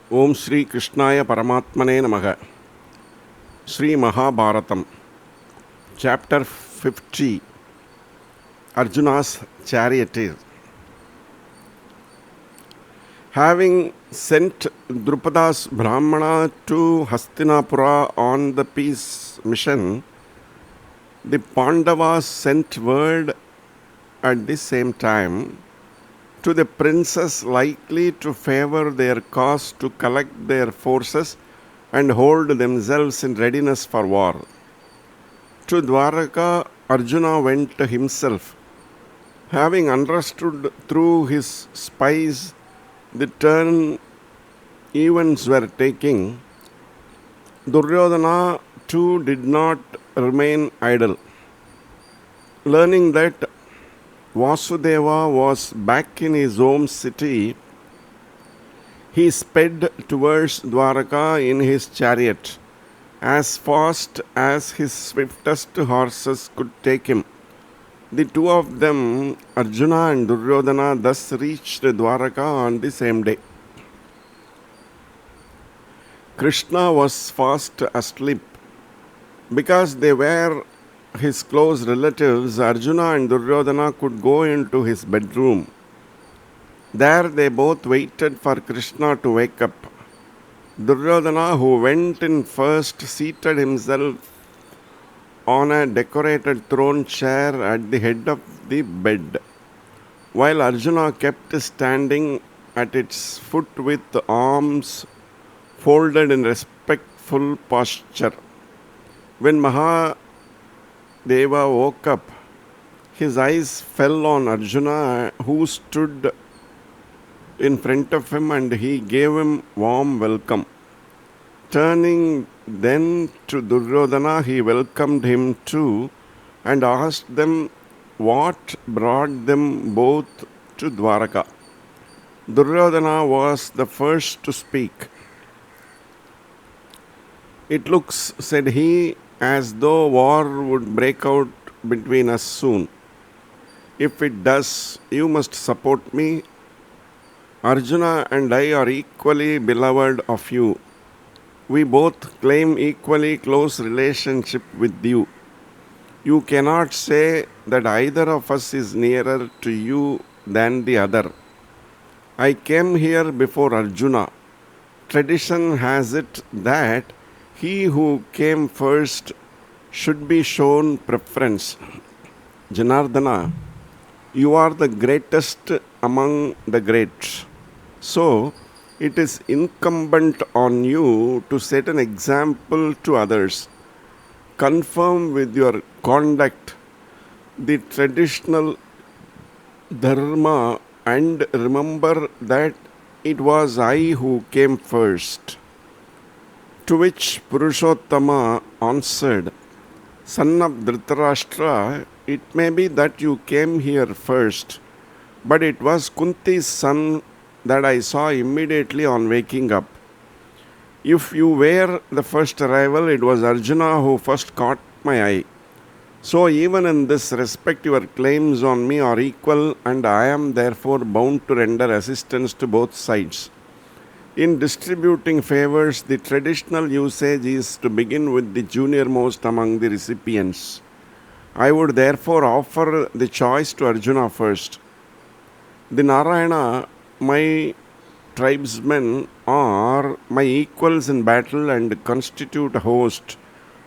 Om Shri Krishnaya Paramatmane Namaha. Sri Mahabharatham, Chapter 50, Arjuna's Charioteer. Having sent Drupada's Brahmana to Hastinapura on the peace mission, the Pandavas sent word at the same time to the princes likely to favor their cause to collect their forces and hold themselves in readiness for war. To Dwaraka, Arjuna went himself, having understood through his spies the turn events were taking. Duryodhana too did not remain idle. Learning that Vasudeva was back in his home city, he sped towards Dwaraka in his chariot, as fast as his swiftest horses could take him. The two of them, Arjuna and Duryodhana, thus reached Dwaraka on the same day. Krishna was fast asleep. Because they were his close relatives, Arjuna and Duryodhana could go into his bedroom. There they both waited for Krishna to wake up. Duryodhana, who went in first, seated himself on a decorated throne chair at the head of the bed, while Arjuna kept standing at its foot with arms folded in respectful posture. When Mahadeva woke up, his eyes fell on Arjuna, who stood in front of him, and he gave him warm welcome. Turning then to Duryodhana, he welcomed him too and asked them what brought them both to Dwaraka. Duryodhana was the first to speak. "It looks," said he, "as though war would break out between us soon. If it does, you must support me. Arjuna and I are equally beloved of you. We both claim equally close relationship with you. You cannot say that either of us is nearer to you than the other. I came here before Arjuna. Tradition has it that he who came first should be shown preference. Janardana, you are the greatest among the great. So, it is incumbent on you to set an example to others. Confirm with your conduct the traditional dharma and remember that it was I who came first." To which Purushottama answered, "Son of Dhritarashtra, it may be that you came here first, but it was Kunti's son that I saw immediately on waking up. If you were the first arrival, it was Arjuna who first caught my eye. So even in this respect, your claims on me are equal, and I am therefore bound to render assistance to both sides. In distributing favors, the traditional usage is to begin with the junior-most among the recipients. I would therefore offer the choice to Arjuna first. The Narayana, my tribesmen, are my equals in battle and constitute a host,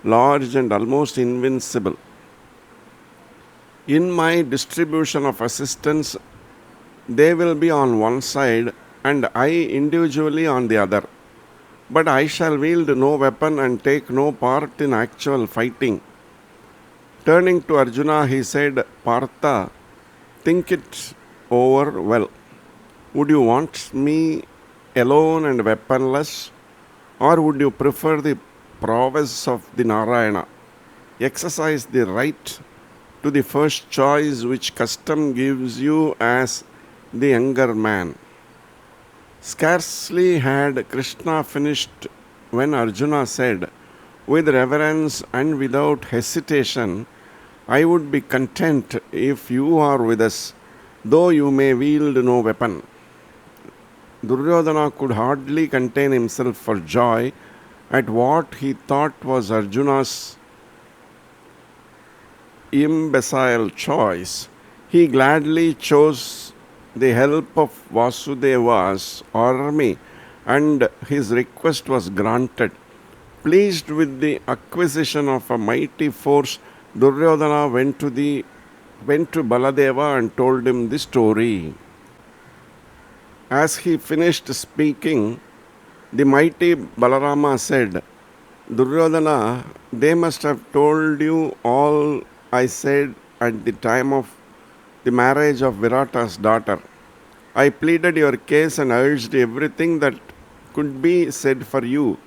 large and almost invincible. In my distribution of assistance, they will be on one side and I individually on the other. But I shall wield no weapon and take no part in actual fighting." Turning to Arjuna, he said, "Partha, think it over well. Would you want me alone and weaponless, or would you prefer the prowess of the Narayana? Exercise the right to the first choice which custom gives you as the younger man." Scarcely had Krishna finished when Arjuna said, with reverence and without hesitation, "I would be content if you are with us, though you may wield no weapon." Duryodhana could hardly contain himself for joy at what he thought was Arjuna's imbecile choice. He gladly chose the help of Vasudeva's army, and his request was granted. Pleased with the acquisition of a mighty force, Duryodhana went to Baladeva and told him the story. As he finished speaking, the mighty Balarama said, Duryodhana, they must have told you all I said at the time of the marriage of Virata's daughter. I pleaded your case and urged everything that could be said for you.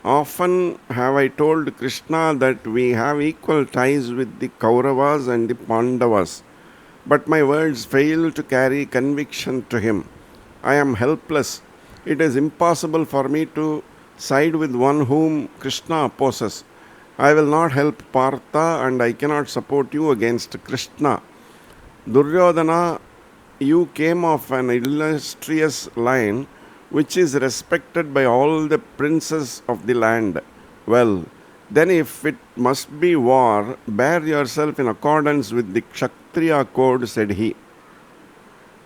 Often have I told Krishna that we have equal ties with the Kauravas and the Pandavas, but my words fail to carry conviction to him. I am helpless. It is impossible for me to side with one whom Krishna opposes. I will not help Partha and I cannot support you against Krishna. Duryodhana, you came of an illustrious line which is respected by all the princes of the land. Well, then if it must be war, bear yourself in accordance with the Kshatriya code, said he.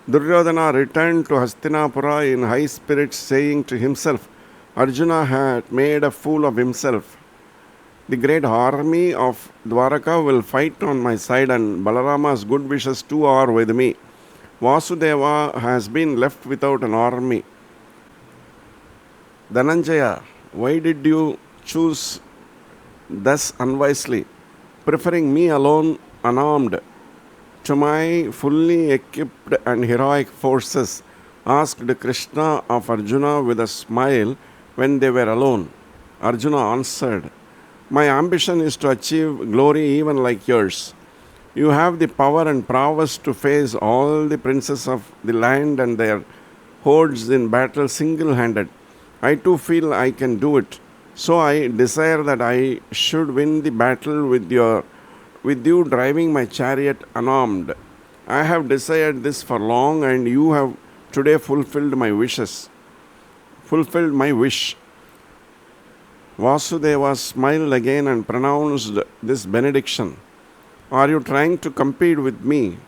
Duryodhana returned to Hastinapura in high spirits, saying to himself, Arjuna had made a fool of himself. The great army of Dwaraka will fight on my side, and Balarama's good wishes too are with me. Vasudeva has been left without an army. Dhananjaya, why did you choose thus unwisely, preferring me alone unarmed to my fully equipped and heroic forces? Asked Krishna of Arjuna with a smile when they were alone. Arjuna answered, my ambition is to achieve glory even like yours. You have the power and prowess to face all the princes of the land and their hordes in battle single-handed. I too feel I can do it. So I desire that I should win the battle with you driving my chariot unarmed. I have desired this for long, and you have today fulfilled my wish. Vasudeva smiled again and pronounced this benediction. Are you trying to compete with me?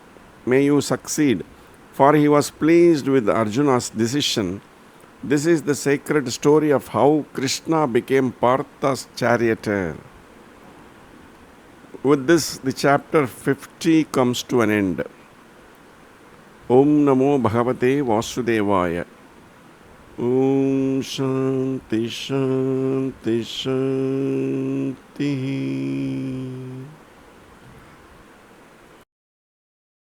May you succeed. For he was pleased with Arjuna's decision. This is the sacred story of how Krishna became Partha's charioteer. With this, the chapter 50 comes to an end. Om Namo Bhagavate Vasudevaya. Om Shanti Shanti Shanti.